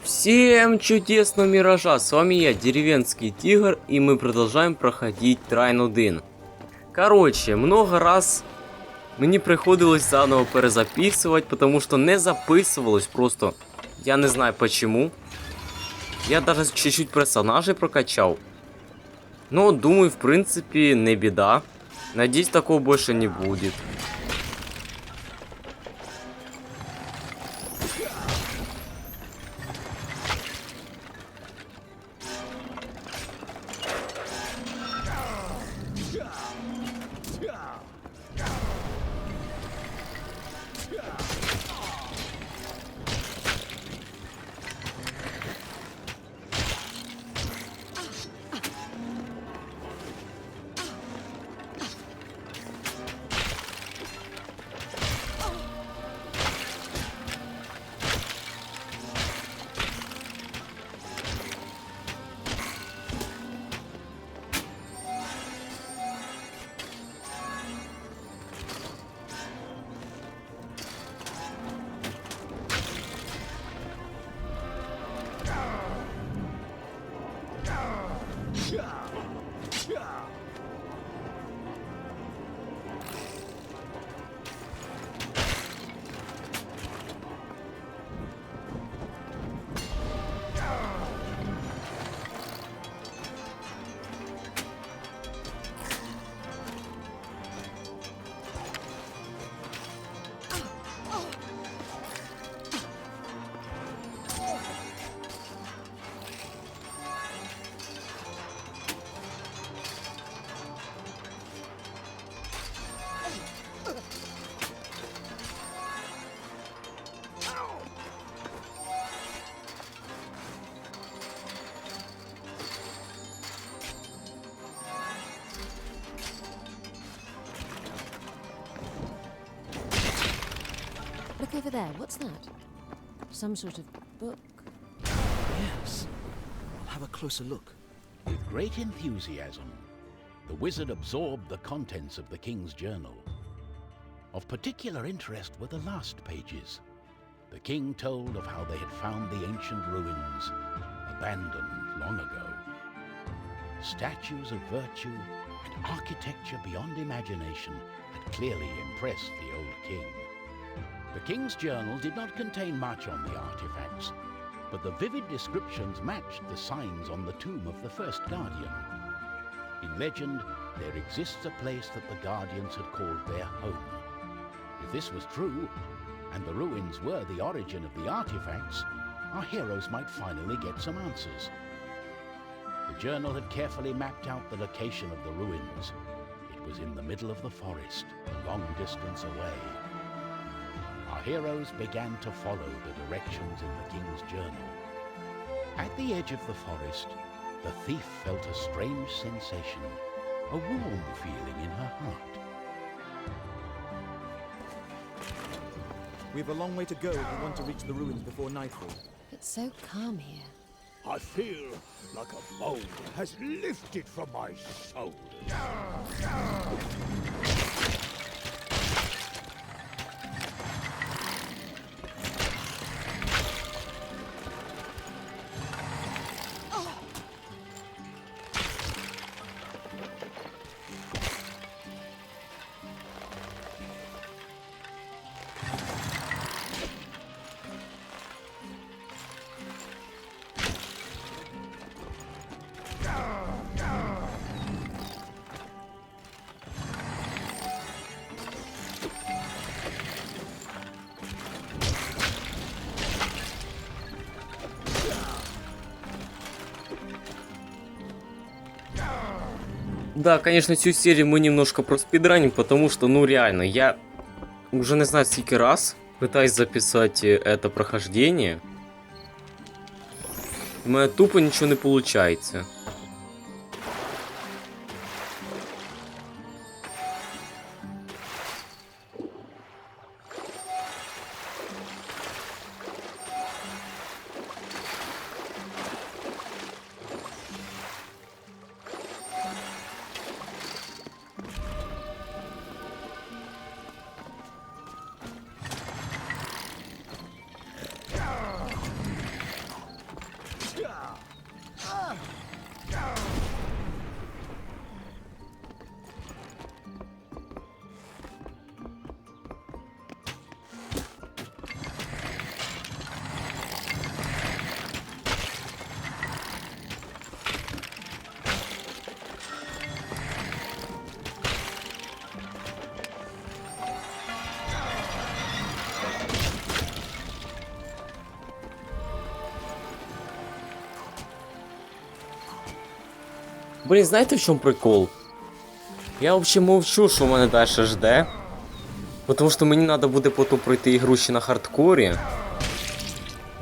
Всем чудесного миража, с вами я, деревенский тигр, и мы продолжаем проходить Трайн 1. Короче, много раз мені приходилось заново перезаписывать, потому что не записывалось просто. Я не знаю почему. Я даже чуть-чуть персонажей прокачал. Но думаю, в принципе, не беда. Надеюсь, такого больше не будет. Look over there, what's that? Some sort of book. Yes. I'll have a closer look. With great enthusiasm, the wizard absorbed the contents of the king's journal. Of particular interest were the last pages. The king told of how they had found the ancient ruins, abandoned long ago. Statues of virtue and architecture beyond imagination had clearly impressed the old king. The king's journal did not contain much on the artifacts, but the vivid descriptions matched the signs on the tomb of the first guardian. In legend, there exists a place that the guardians had called their home. If this was true, and the ruins were the origin of the artifacts, our heroes might finally get some answers. The journal had carefully mapped out the location of the ruins. It was in the middle of the forest, a long distance away. Our heroes began to follow the directions in the king's journal. At the edge of the forest, the thief felt a strange sensation, a warm feeling in her heart. We have a long way to go if we want to reach the ruins before nightfall. It's so calm here. I feel like a boulder has lifted from my shoulders. Да, конечно, всю серию мы немножко проспидраним, потому что, ну реально, я уже не знаю сколько раз пытаюсь записать это прохождение. У меня тупо ничего не получается. Блін, знаєте в чому прикол? Я взагалі мовчу, що мене далі жде. Тому що мені треба буде потім пройти ігру ще на хардкорі.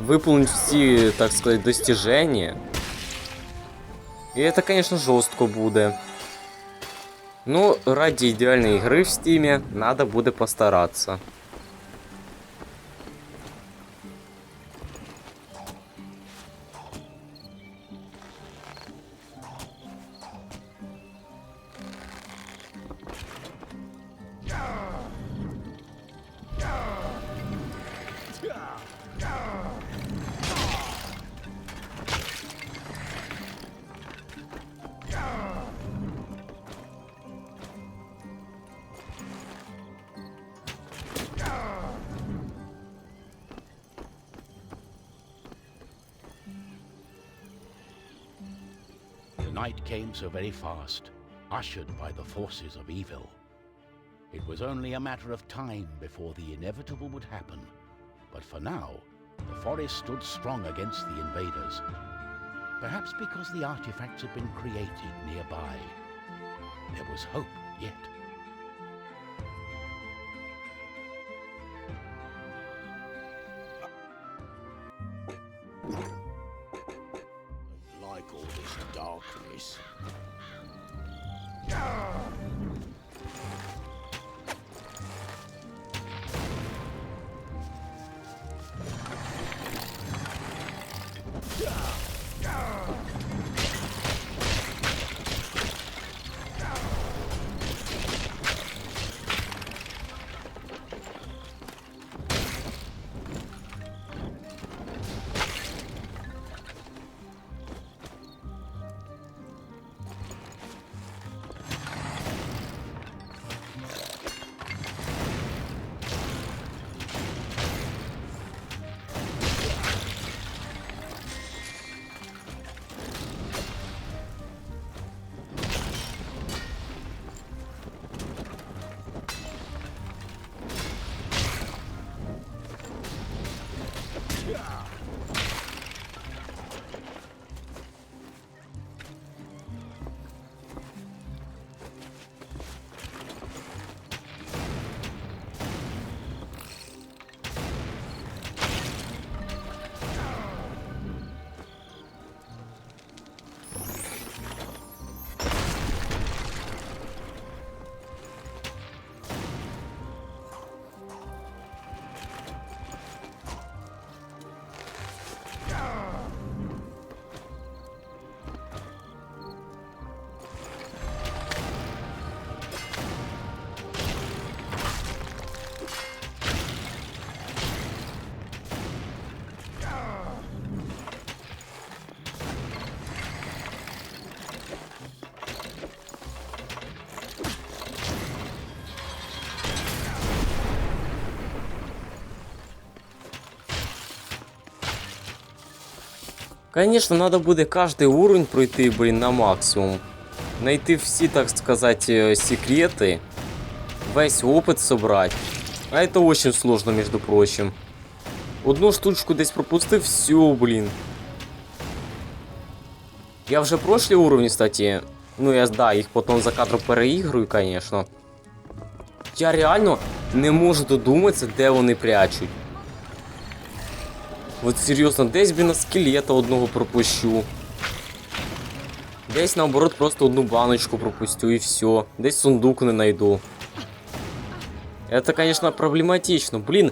Виповнити всі, так сказати, достиження. І це, звісно, жорстко буде. Ну, ради ідеальної ігри в стімі, треба буде постаратися. The night came so very fast, ushered by the forces of evil. It was only a matter of time before the inevitable would happen. But for now, the forest stood strong against the invaders. Perhaps because the artifacts had been created nearby. There was hope yet. Like all this darkness. Конечно, надо буде каждый уровень пройти, блин, на максимум. Найти всі, так сказать, секреты. Весь опыт собрать. А это очень сложно, между прочим. Одну штучку десь пропустив, все, блин. Я вже прошлі уровні, кстати. Ну, я, да, їх потім за кадром переігрую, конечно. Я реально не можу додуматися, де вони прячуть. От серйозно, десь, блін, скелета одного пропущу. Десь, наоборот, просто одну баночку пропустю і все. Десь сундук не найду. Это, конечно, проблематично. Блін,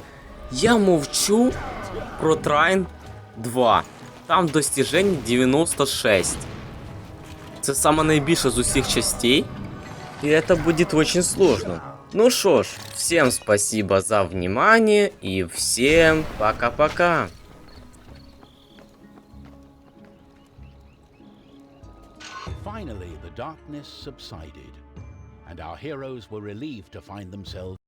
я мовчу про Трайн 2. Там достижень 96. Це саме найбільше з усіх частей. И это будет очень сложно. Ну что ж, всем спасибо за внимание и всем пока-пока. Finally, the darkness subsided, and our heroes were relieved to find themselves